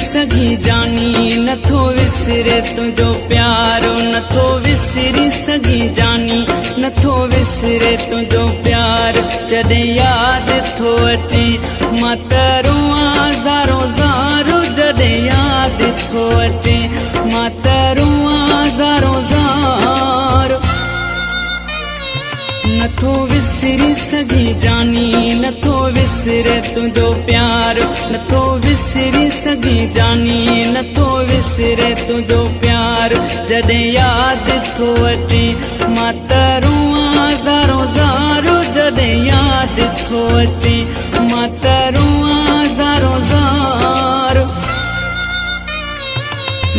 सघी जानी नथो विसरे तुझो प्यारो नथो विसरी सघी जानी नथो विसरे तुझो प्यार जॾहिं यादि थो अचे मां त रोआं ज़ारो ज़ारो जॾहिं यादि थो अचे मां त रोआं ज़ारो ज़ारो नथो विसरी सघी जानी नथो विसरे तुझो प्यार नथो विसरी सघी जानी नथो विसरे तुझो प्यार जॾहिं यादि थो अचे मां त रोआं ज़ारो ज़ारो जॾहिं यादि थो अचे मां त रोआं ज़ारो ज़ारो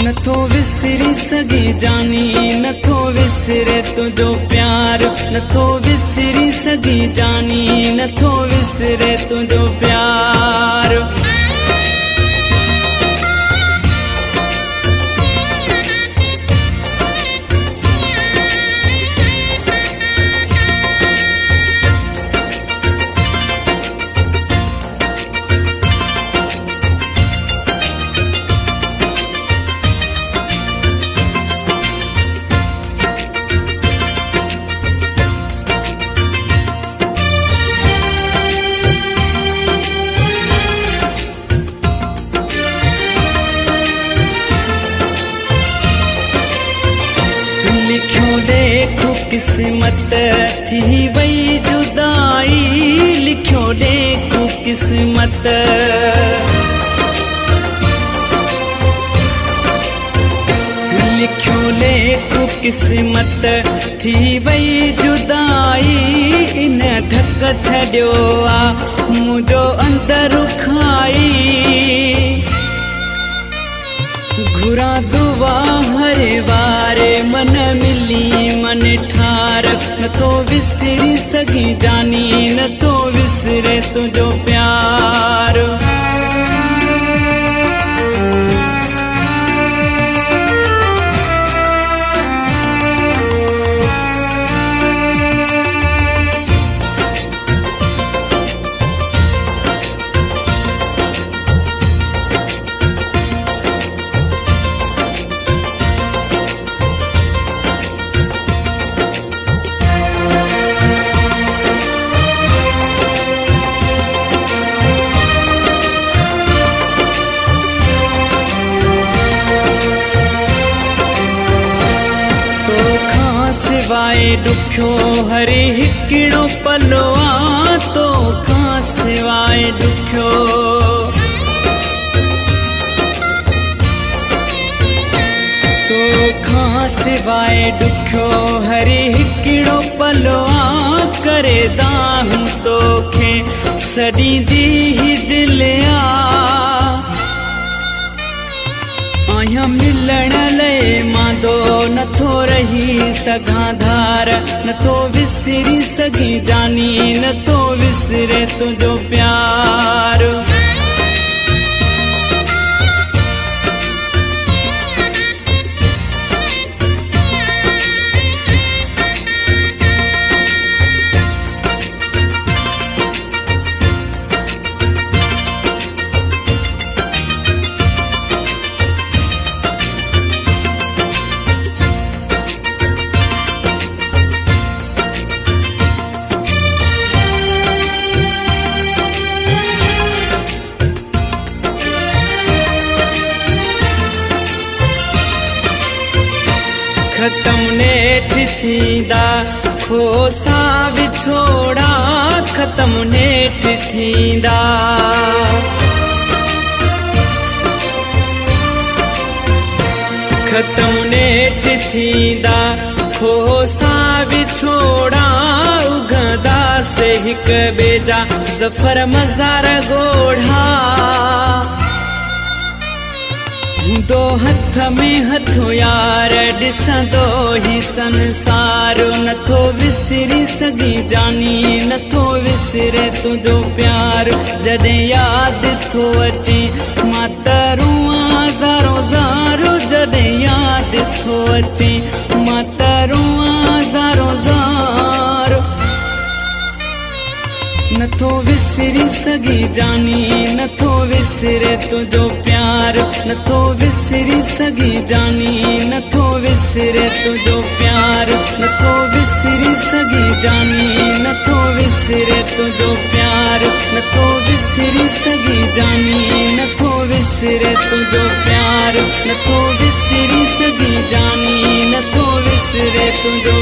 नथो विसरी सघी जानी नथो विसरे तुझो प्यार नथो विसरी सघी जानी नथो विसरे तुझो प्यार लिखियो लेखो किस्मत थी वई जुदाई लिखियो लेखो किस्मत लिखियो लेखो किस्मत थी वई जुदाई इन धक छॾियो आ मुंहिंजो अंदरु खाई घुरा दुआ हर वारे मन मिली मन ठार नथो विसरी सघी जानी नथो विसरे तुझो प्यार सिवाय ॾुखियो हर हिकिड़ो पलो आ तोखां सिवाय ॾुखियो तोखां सिवाय ॾुखियो हर हिकिड़ो पलो आ करे दाहूं तोखे सॾींदी ही दिलि आहियां मिलण लाइ मांदो नथो रही सघां धार नथो विसरी सघी जानी नथो विसरे तुझो प्यार खत्म नेठ थींदा खोसा विछोड़ा खत्म नेठ थींदा खत्म नेठ थींदा खोसा विछोड़ा उगंदा से हिक ॿिए जा ज़फ़र मज़ार ॻोढ़ा दो हथ में हथो यार ॾिसंदो ही संसार नथो विसरी सघी जानी नथो विसरे तुझो प्यार जॾहिं यादि थो अचे मां त रोआं ज़ारो ज़ारो जॾहिं यादि थो अचे मां त रोआं ज़ारो ज़ारो नथो विसरी सघी जानी नथो विसरे तुझो प्यार प्यार नथो विसरी सघे जानी नथो विसरे तुंहिंजो प्यार नथो विसरी सघे जानी नथो विसरे तुंहिंजो प्यार नथो विसरी सघे जानी नथो विसरे तुंहिंजो प्यार नथो विसरी सघे जानी नथो विसरे तुंहिंजो